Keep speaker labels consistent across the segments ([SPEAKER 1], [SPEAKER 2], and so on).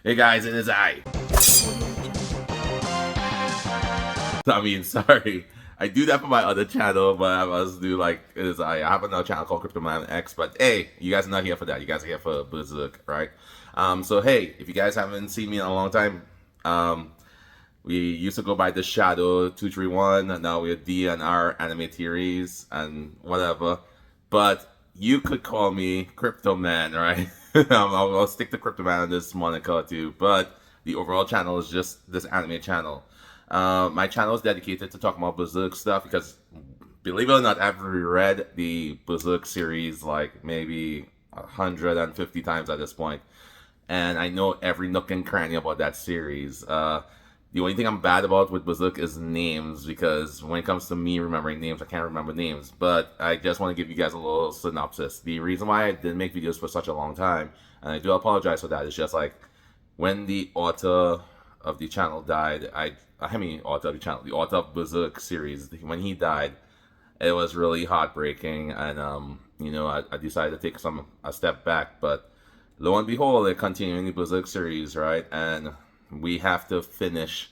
[SPEAKER 1] Hey guys, it is I. I mean, sorry. I do that for my other channel, but I must do like it is I. I have another channel called Crypto Man X, but hey, you guys are not here for that. You guys are here for Berserk, right? So hey, if you guys haven't seen me in a long time, we used to go by the Shadow 231, and now we're D and R anime theories and whatever. But you could call me Crypto Man, right? I'll stick to Crypto Man on this moniker too. But the overall channel is just this anime channel. My channel is dedicated to talking about Berserk stuff because, believe it or not, I've reread the Berserk series like maybe 150 times at this point, and I know every nook and cranny about that series. The only thing I'm bad about with Berserk is names, because when it comes to me remembering names, I can't remember names. But I just want to give you guys a little synopsis. The reason why I didn't make videos for such a long time, and I do apologize for that, is just like when the author of the channel died, author of the channel, the author of Berserk series, when he died, it was really heartbreaking, and I decided to take a step back. But lo and behold, they're continuing the Berserk series, right? And we have to finish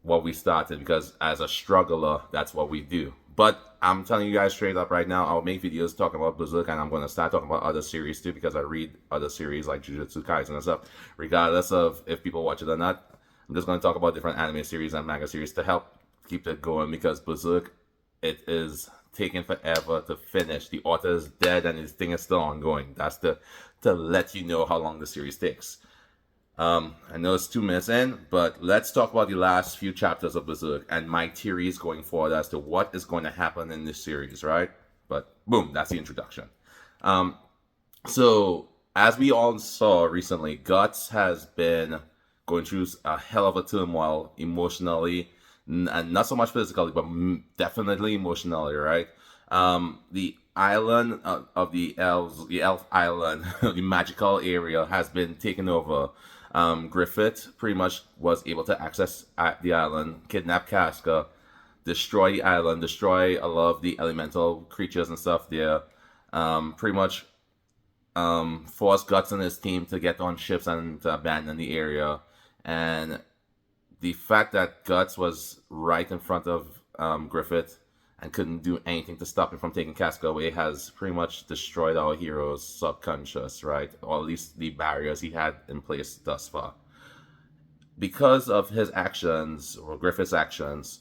[SPEAKER 1] what we started, because as a struggler, that's what we do. But I'm telling you guys straight up right now, I'll make videos talking about Berserk, and I'm going to start talking about other series too, because I read other series like Jujutsu Kaisen and stuff. Regardless of if people watch it or not, I'm just going to talk about different anime series and manga series to help keep it going, because Berserk, it is taking forever to finish. The author is dead and his thing is still ongoing. That's to let you know how long the series takes. I know it's 2 minutes in, but let's talk about the last few chapters of Berserk and my theories going forward as to what is going to happen in this series, right? But boom, that's the introduction. So as we all saw recently, Guts has been going through a hell of a turmoil emotionally, and not so much physically, but definitely emotionally, right? The island of the elves, the elf island, the magical area, has been taken over. Griffith pretty much was able to access the island, kidnap Casca, destroy the island, destroy a lot of the elemental creatures and stuff there. Pretty much force Guts and his team to get on ships and to abandon the area. And the fact that Guts was right in front of Griffith and couldn't do anything to stop him from taking Casca away has pretty much destroyed our hero's subconscious, right? Or at least the barriers he had in place thus far. Because of his actions, or Griffith's actions,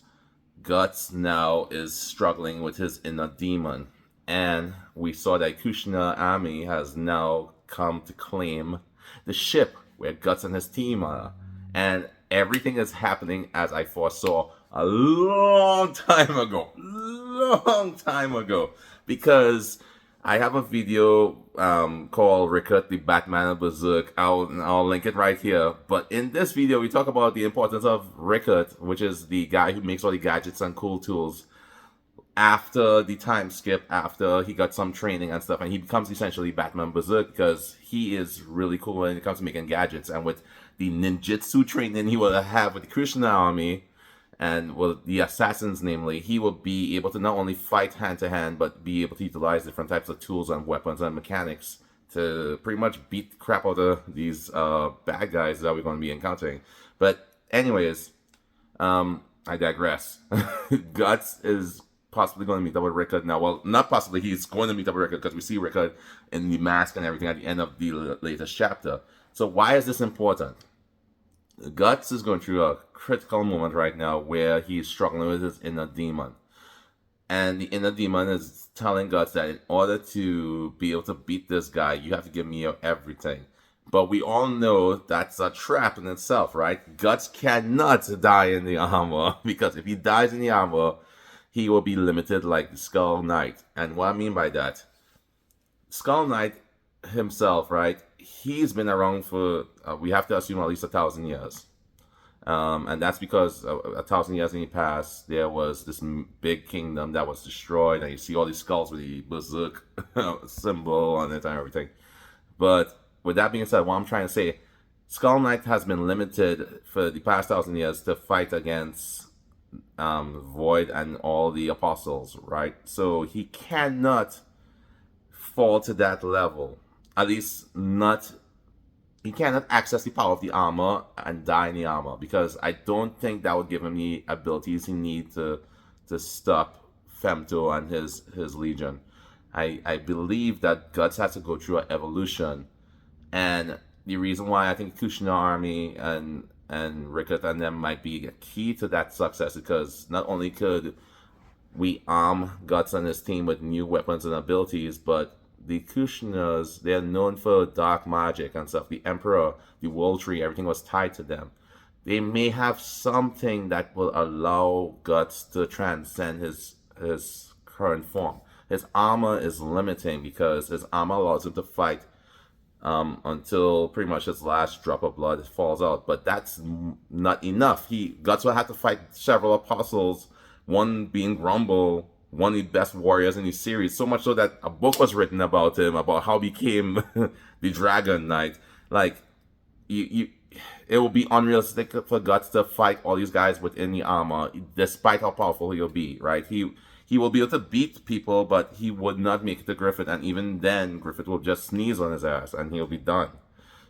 [SPEAKER 1] Guts now is struggling with his inner demon. And we saw that Kushina army has now come to claim the ship where Guts and his team are. And everything is happening as I foresaw a long time ago, because I have a video called Rickert, the Batman of Berserk. I'll link it right here. But in this video, we talk about the importance of Rickert, which is the guy who makes all the gadgets and cool tools, after the time skip, after he got some training and stuff, and he becomes essentially Batman Berserk, because he is really cool when it comes to making gadgets. And with the ninjutsu training he will have with the Krishna army, and with the assassins namely, he will be able to not only fight hand to hand, but be able to utilize different types of tools and weapons and mechanics to pretty much beat the crap out of these bad guys that we're going to be encountering. But anyways, I digress. Guts is possibly going to meet up with Rickard now. Well, not possibly, he's going to meet up with Rickard, because we see Rickard in the mask and everything at the end of the latest chapter. So why is this important? Guts is going through a critical moment right now where he's struggling with his inner demon. And the inner demon is telling Guts that in order to be able to beat this guy, you have to give me your everything. But we all know that's a trap in itself, right? Guts cannot die in the armor, because if he dies in the armor, he will be limited like Skull Knight. And what I mean by that, Skull Knight himself, right? He's been around for, we have to assume, at least 1,000 years. And that's because 1,000 years in the past, there was this big kingdom that was destroyed, and you see all these skulls with the Berserk symbol on it and everything. But with that being said, what I'm trying to say, Skull Knight has been limited for the past 1,000 years to fight against Void and all the apostles, right? So he cannot fall to that level, at least not he cannot access the power of the armor and die in the armor, because I don't think that would give him the abilities he needs to stop Femto and his legion. I believe that Guts has to go through an evolution, and the reason why I think Kushina army and Rickett and them might be a key to that success, because not only could we arm Guts and his team with new weapons and abilities, but the Kushinas, they're known for dark magic and stuff. The Emperor, the World Tree, everything was tied to them. They may have something that will allow Guts to transcend his current form. His armor is limiting, because his armor allows him to fight until pretty much his last drop of blood falls out. But that's not enough. Guts will have to fight several apostles, one being Grumble, one of the best warriors in the series. So much so that a book was written about him, about how he became the Dragon Knight. Like, it will be unrealistic for Guts to fight all these guys within the armor, despite how powerful he'll be, right? He will be able to beat people, but he would not make it to Griffith, and even then, Griffith will just sneeze on his ass, and he'll be done.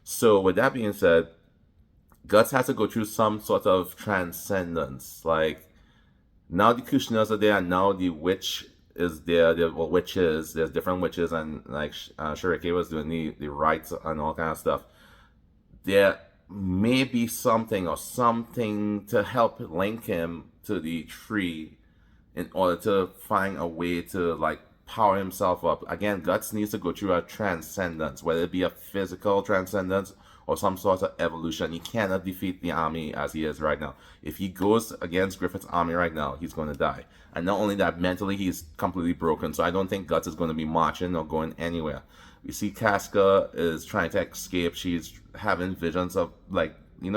[SPEAKER 1] So, with that being said, Guts has to go through some sort of transcendence. Like, now the Kushinas are there, and now the witch is there. Well, witches, there's different witches, and like Shirike was doing the rites and all kind of stuff. There may be something to help link him to the tree, in order to find a way to like power himself up. Again, Guts needs to go through a transcendence, whether it be a physical transcendence or some sort of evolution. He cannot defeat the army as he is right now. If he goes against Griffith's army right now, he's going to die. And not only that, mentally he's completely broken. So I don't think Guts is going to be marching or going anywhere. We see Casca is trying to escape. She's having visions of, like,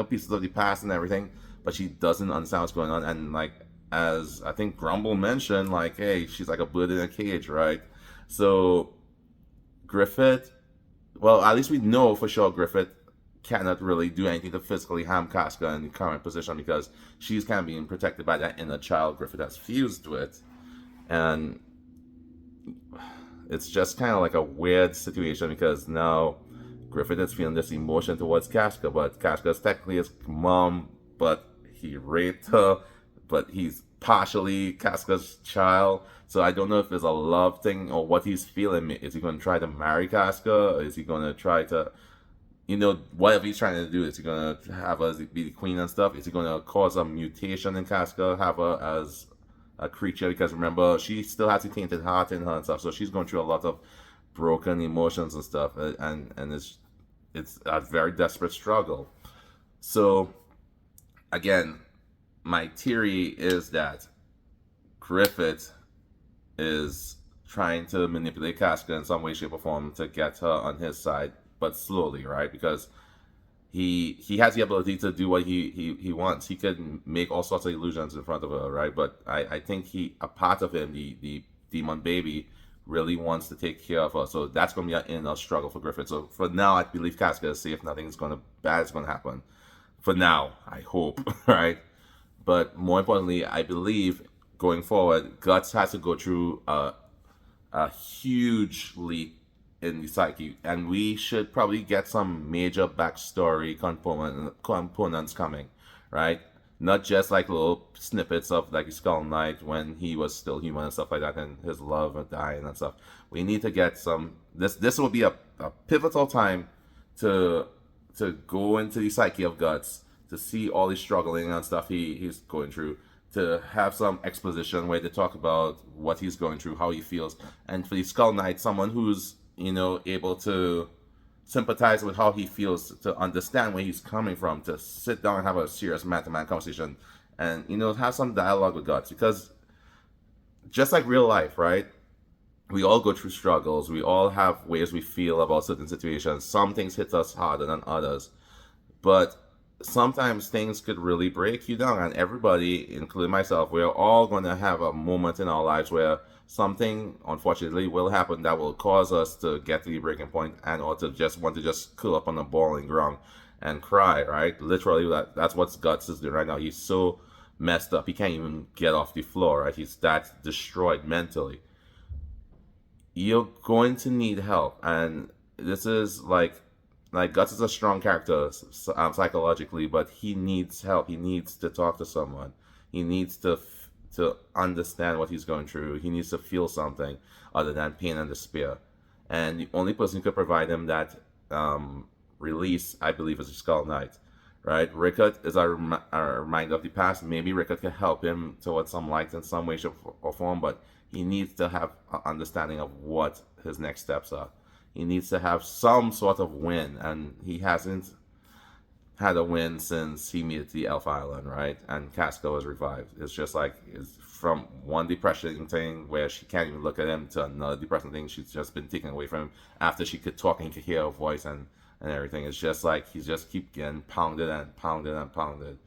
[SPEAKER 1] pieces of the past and everything, but she doesn't understand what's going on. And like, as I think Grumble mentioned, like, hey, she's like a bird in a cage, right? So Griffith, well, at least we know for sure Griffith cannot really do anything to physically harm Casca in the current position, because she's kind of being protected by that inner child Griffith has fused with. And it's just kind of like a weird situation, because now Griffith is feeling this emotion towards Casca, but Casca is technically his mom, but he raped her, but he's partially Casca's child. So I don't know if it's a love thing or what he's feeling. Is he going to try to marry Casca? Or is he going to try to, whatever he's trying to do? Is he going to have her be the queen and stuff? Is he going to cause a mutation in Casca, have her as a creature? Because remember, she still has a tainted heart in her and stuff. So she's going through a lot of broken emotions and stuff. And it's a very desperate struggle. So again, my theory is that Griffith is trying to manipulate Casca in some way, shape, or form to get her on his side, but slowly, right? Because he has the ability to do what he wants. He could make all sorts of illusions in front of her, right? But I think a part of him, the demon baby, really wants to take care of her. So that's going to be an inner struggle for Griffith. So for now, I believe Casca is safe. Nothing's bad is going to happen. For now, I hope, right? But more importantly, I believe going forward, Guts has to go through a huge leap in the psyche, and we should probably get some major backstory components coming, right? Not just like little snippets of like Skull Knight when he was still human and stuff like that, and his love of dying and stuff. We need to get some. This will be a pivotal time to go into the psyche of Guts, to see all the struggling and stuff he's going through, to have some exposition where they talk about what he's going through, how he feels. And for the Skull Knight, someone who's, able to sympathize with how he feels, to understand where he's coming from, to sit down and have a serious man-to-man conversation, and, have some dialogue with Guts. Because just like real life, right? We all go through struggles. We all have ways we feel about certain situations. Some things hit us harder than others. But sometimes things could really break you down, and everybody, including myself, we're all going to have a moment in our lives where something unfortunately will happen that will cause us to get to the breaking point, and or to just want to just curl up on the boiling ground and cry, right? Literally, that's what Guts is doing right now. He's so messed up, he can't even get off the floor, right? He's that destroyed mentally. You're going to need help, and this is like like Guts is a strong character psychologically, but he needs help. He needs to talk to someone. He needs to understand what he's going through. He needs to feel something other than pain and despair. And the only person who could provide him that release, I believe, is the Skull Knight. Right? Rickard is a reminder of the past. Maybe Rickard can help him towards some light in some way, shape, or form, but he needs to have an understanding of what his next steps are. He needs to have some sort of win, and he hasn't had a win since he made the Elf Island, right? And Casca was revived. It's just like it's from one depression thing where she can't even look at him to another depressing thing she's just been taken away from him after she could talk and he could hear her voice and everything. It's just like he's just keep getting pounded and pounded and pounded,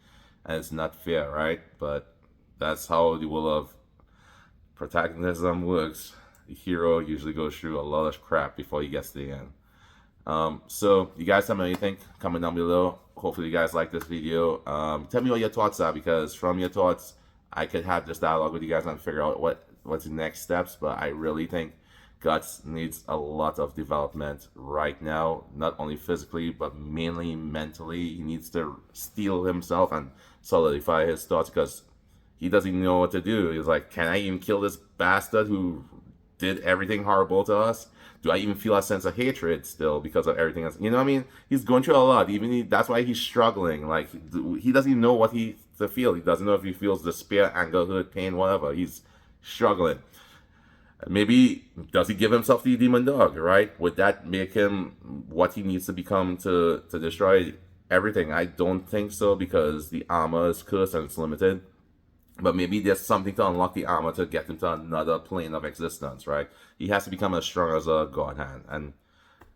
[SPEAKER 1] and it's not fair, right? But that's how the world of protagonism works. The hero usually goes through a lot of crap before he gets to the end. So you guys tell me what you think. Comment down below. Hopefully you guys like this video. Tell me what your thoughts are, because from your thoughts I could have this dialogue with you guys and figure out what's the next steps. But I really think Guts needs a lot of development right now, not only physically but mainly mentally. He needs to steel himself and solidify his thoughts, because he doesn't even know what to do. He's like, can I even kill this bastard who did everything horrible to us? Do I even feel a sense of hatred still because of everything else? You know what I mean? He's going through a lot. That's why he's struggling. Like, he doesn't even know what to feel. He doesn't know if he feels despair, anger, hurt, pain, whatever. He's struggling. Maybe does he give himself the demon dog, right? Would that make him what he needs to become to destroy everything? I don't think so, because the armor is cursed and it's limited. But maybe there's something to unlock the armor to get him to another plane of existence, right? He has to become as strong as a god hand. And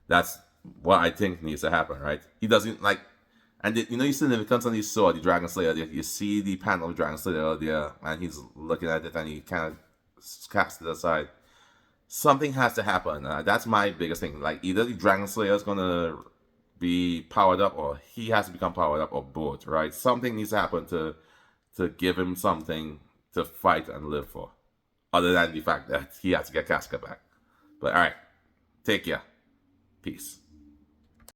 [SPEAKER 1] that's what I think needs to happen, right? He doesn't like... And you know, you see the constantly saw the Dragon Slayer there. You see the panel of Dragon Slayer there, and he's looking at it and he kind of casts it aside. Something has to happen. That's my biggest thing. Like, either the Dragon Slayer is going to be powered up, or he has to become powered up, or both, right? Something needs to happen to give him something to fight and live for, other than the fact that he has to get Casca back. But all right, take care. Peace.